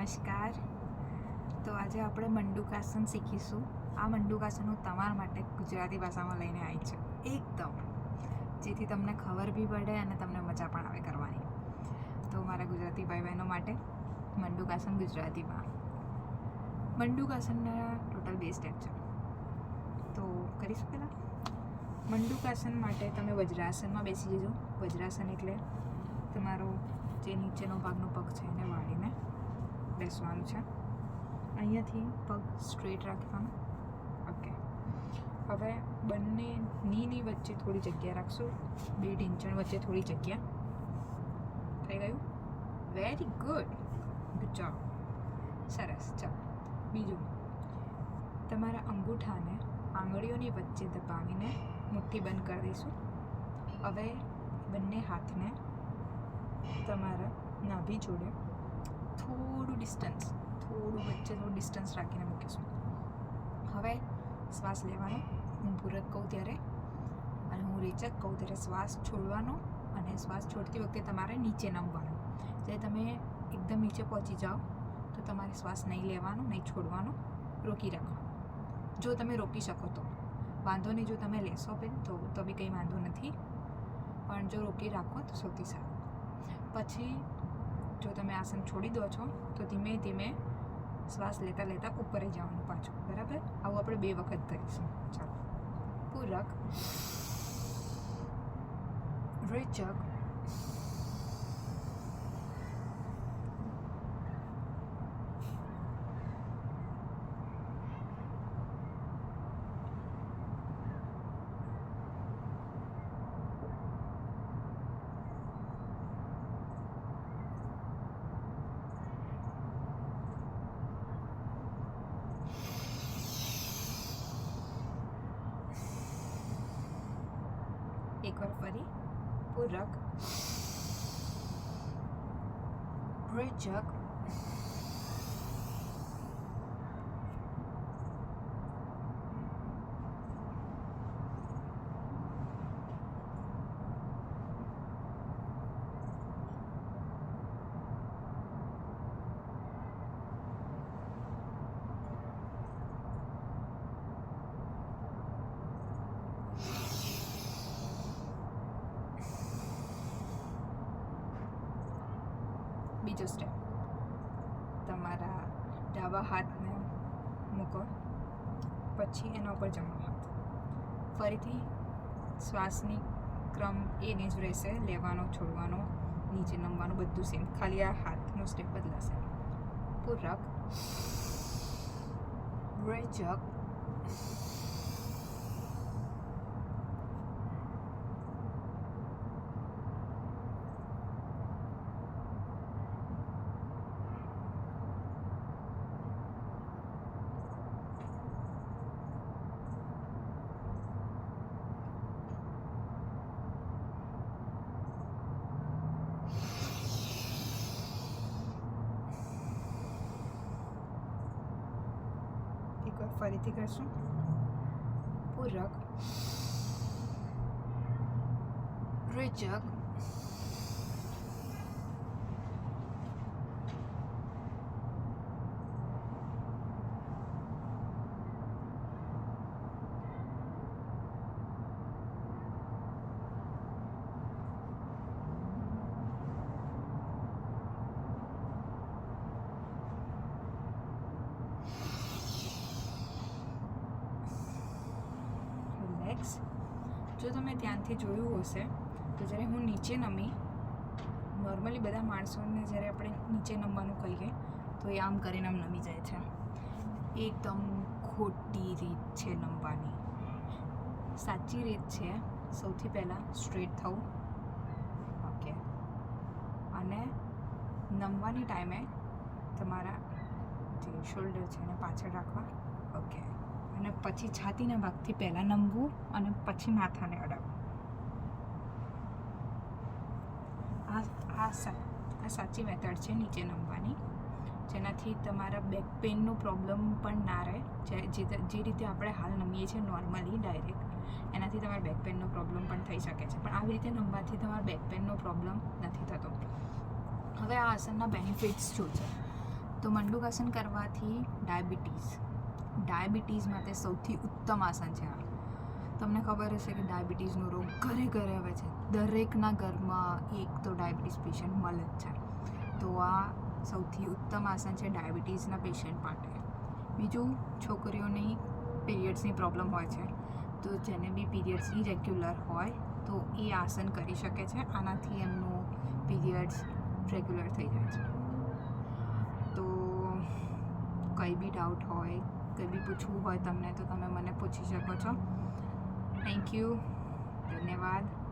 નમસ્કાર. તો આજે આપણે મંડુકાસન શીખીશું. આ મંડુકાસન હું તમારા માટે ગુજરાતી ભાષામાં લઈને આવી છું, એકદમ જેથી તમને ખબર બી પડે અને તમને મજા પણ આવે કરવાની. તો મારા ગુજરાતી ભાઈ બહેનો માટે મંડુકાસન ગુજરાતીમાં. મંડુકાસનના ટોટલ 2 સ્ટેપ છે, તો કરીશું. પહેલાં મંડુકાસન માટે તમે વજ્રાસનમાં બેસી જજો. વજ્રાસન એટલે તમારો જે નીચેનો ભાગનો પગ છે એને વાળીને બેસવાનું છે. અહીંયાથી પગ સ્ટ્રેટ રાખવાનું. ઓકે, હવે બંને નીની વચ્ચે થોડી જગ્યા રાખશું. 2 ઢીંચણ વચ્ચે થોડી જગ્યા. થઈ ગયું? વેરી ગુડ, ગુડ જોબ, સરસ. ચાલો બીજું, તમારા અંગૂઠાને આંગળીઓની વચ્ચે દબાવીને મુઠ્ઠી બંધ કરી દઈશું. હવે બંને હાથને તમારા નાભી જોડે થોડું ડિસ્ટન્સ રાખીને મૂકીશું. હવે શ્વાસ લેવાનો. હું પૂરક કહું ત્યારે અને હું રેચક કહું ત્યારે શ્વાસ છોડવાનો, અને શ્વાસ છોડતી વખતે તમારે નીચે નમવાનું. જ્યારે તમે એકદમ નીચે પહોંચી જાઓ તો તમારે શ્વાસ નહીં લેવાનો, નહીં છોડવાનો, રોકી રાખો. જો તમે રોકી શકો તો વાંધો નહીં, જો તમે લેશો તો બી કંઈ વાંધો નથી, પણ જો રોકી રાખો તો સૌથી સારું. પછી જો તમે આસન છોડી દો છો તો ધીમે ધીમે શ્વાસ લેતા લેતા ઉપર જવાનું પાછું. બરાબર? આવું આપણે 2 વખત કરીશું. ચાલો. પૂરક, રેચક, એકવાર ફરી. પૂરક, રેચક, બીજો સ્ટેપ, તમારા ડાબા હાથને મૂકો, પછી એના ઉપર જમણો હાથ. ફરીથી શ્વાસની ક્રમ એને જ રહેશે, લેવાનો, છોડવાનો, નીચે નમવાનું, બધું સેમ, ખાલી આ હાથનો સ્ટેપ બદલાશે. પૂરક, રેચક, એકવાર ફરીથી કરશું. પૂરક, રેચક, રિલેક્સ. જો તમે ધ્યાનથી જોયું હશે તો જ્યારે હું નીચે નમી, નોર્મલી બધા માણસોને જ્યારે આપણે નીચે નમવાનું કહીએ તો એ આમ કરીને આમ નમી જાય છે. એકદમ ખોટી રીત છે નમવાની. સાચી રીત છે સૌથી પહેલાં સ્ટ્રેટ થવું. ઓકે, અને નમવાની ટાઈમે તમારા જે શોલ્ડર છે એને પાછળ રાખવા. ઓકે, અને પછી છાતીના ભાગથી પહેલાં નમવું અને પછી માથાને અડાવવું. આ સાચી મેથડ છે નીચે નમવાની, જેનાથી તમારા બેક પેનનો પ્રોબ્લેમ પણ ના રહે. જે રીતે આપણે હાલ નમીએ છીએ નોર્મલી ડાયરેક્ટ, એનાથી તમારા બેક પેનનો પ્રોબ્લેમ પણ થઈ શકે છે, પણ આવી રીતે નમવાથી તમારા બેક પેનનો પ્રોબ્લેમ નથી થતો. હવે આ આસનના બેનિફિટ્સ શું છે? તો મંડુકાસન કરવાથી ડાયાબિટીસ માટે સૌથી ઉત્તમ આસન છે આ. તમને ખબર હશે કે ડાયાબિટીસનો રોગ ઘરે ઘરે આવે છે, દરેકના ઘરમાં એક તો ડાયાબિટીસ પેશન્ટ મળે જ છે. તો આ સૌથી ઉત્તમ આસન છે ડાયાબિટીસના પેશન્ટ માટે. બીજું, છોકરીઓની પીરિયડ્સની પ્રોબ્લેમ હોય છે, તો જેને બી પીરિયડ્સ ઇરેગ્યુલર હોય તો એ આસન કરી શકે છે. આનાથી એમનું પીરિયડ્સ રેગ્યુલર થઈ જાય છે. તો કંઈ બી ડાઉટ હોય, કંઈ બી પૂછવું હોય તમને, તો તમે મને પૂછી શકો છો. Thank you. ધન્યવાદ.